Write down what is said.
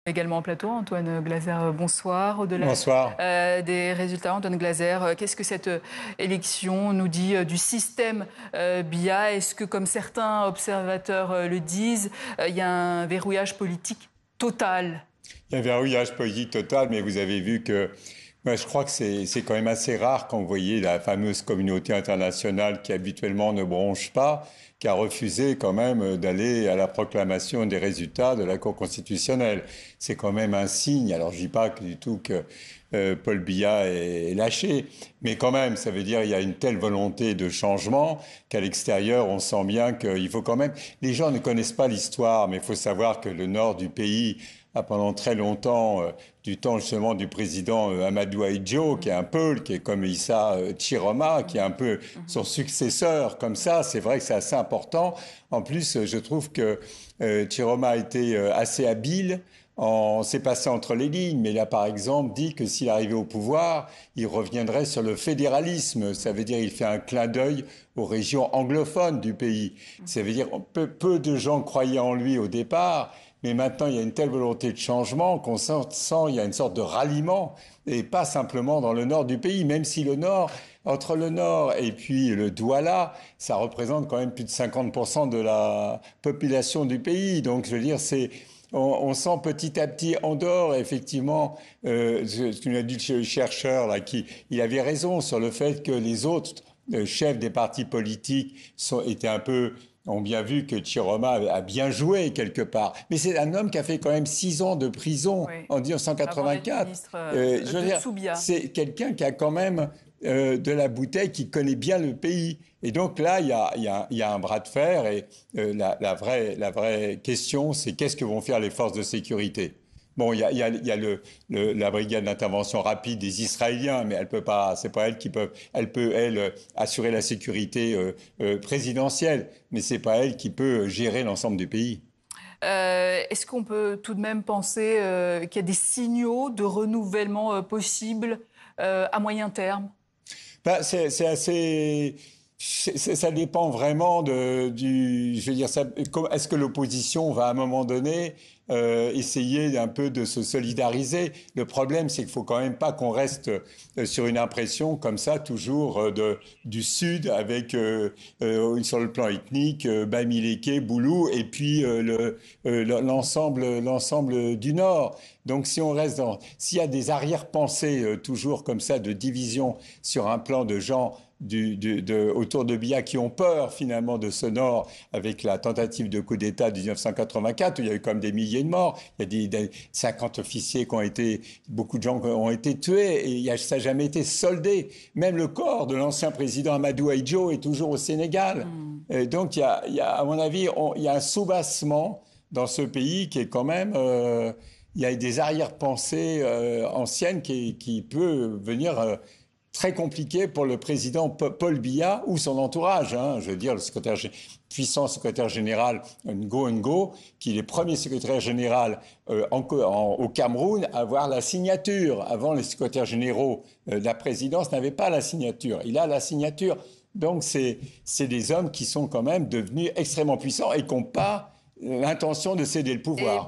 Également en plateau, Antoine Glaser, bonsoir. Au-delà Bonsoir. Des résultats, Antoine Glaser, qu'est-ce que cette élection nous dit du système BIA? Est-ce que, comme certains observateurs le disent, il y a un verrouillage politique total? Il y a un verrouillage politique total, mais vous avez vu que je crois que c'est quand même assez rare quand vous voyez la fameuse communauté internationale qui habituellement ne bronche pas, qui a refusé quand même d'aller à la proclamation des résultats de la Cour constitutionnelle. C'est quand même un signe. Alors je dis pas du tout que Paul Biya est lâché, mais quand même, ça veut dire qu'il y a une telle volonté de changement qu'à l'extérieur, on sent bien qu'il faut quand même... Les gens ne connaissent pas l'histoire, mais il faut savoir que le nord du pays a pendant très longtemps, du temps justement du président Amadou Ahidjo, qui est un peu, qui est comme Issa Chiroma, qui est un peu son successeur, comme ça, c'est vrai que c'est assez important. En plus, je trouve que Chiroma a été assez habile. On s'est passé entre les lignes, mais il a par exemple dit que s'il arrivait au pouvoir, il reviendrait sur le fédéralisme. Ça veut dire qu'il fait un clin d'œil aux régions anglophones du pays. Ça veut dire peu de gens croyaient en lui au départ, mais maintenant il y a une telle volonté de changement qu'on sent il y a une sorte de ralliement, et pas simplement dans le nord du pays, même si le nord, entre le nord et puis le Douala, ça représente quand même plus de 50% de la population du pays. Donc je veux dire, on sent petit à petit en dehors, effectivement, ce que nous a dit le chercheur, là, il avait raison sur le fait que les autres chefs des partis politiques étaient un peu... ont bien vu que Chiroma a bien joué quelque part. Mais c'est un homme qui a fait quand même 6 ans de prison en 1984. Je veux dire, c'est quelqu'un qui a quand même de la bouteille, qui connaît bien le pays. Et donc là, il y a un bras de fer. Et la vraie question, c'est qu'est-ce que vont faire les forces de sécurité? Bon, il y a la brigade d'intervention rapide des Israéliens, mais elle peut pas, c'est pas elle qui peut, elle peut, elle, assurer la sécurité présidentielle, mais c'est pas elle qui peut gérer l'ensemble du pays. Est-ce qu'on peut tout de même penser qu'il y a des signaux de renouvellement possibles à moyen terme? Ben, c'est assez... Ça dépend vraiment je veux dire, est-ce que l'opposition va à un moment donné essayer un peu de se solidariser? Le problème, c'est qu'il faut quand même pas qu'on reste sur une impression comme ça, toujours du Sud, avec sur le plan ethnique, Bamileke, Boulou, et puis l'ensemble du Nord. Donc si on reste s'il y a des arrière-pensées toujours comme ça de division sur un plan de gens autour de Biya qui ont peur finalement de ce Nord, avec la tentative de coup d'État de 1984 où il y a eu comme des milliers de morts, il y a des 50 officiers qui ont été, beaucoup de gens ont été tués, et ça n'a jamais été soldé. Même le corps de l'ancien président Amadou Ahidjo est toujours au Sénégal. Donc il y a, à mon avis, il y a un soubassement dans ce pays qui est quand même... il y a des arrière-pensées anciennes qui peut venir très compliqué pour le président Paul Biya ou son entourage. Je veux dire, le puissant secrétaire général Ngo, qui est le premier secrétaire général au Cameroun à avoir la signature. Avant, les secrétaires généraux de la présidence n'avaient pas la signature. Il a la signature. Donc, c'est des hommes qui sont quand même devenus extrêmement puissants et qui n'ont pas l'intention de céder le pouvoir.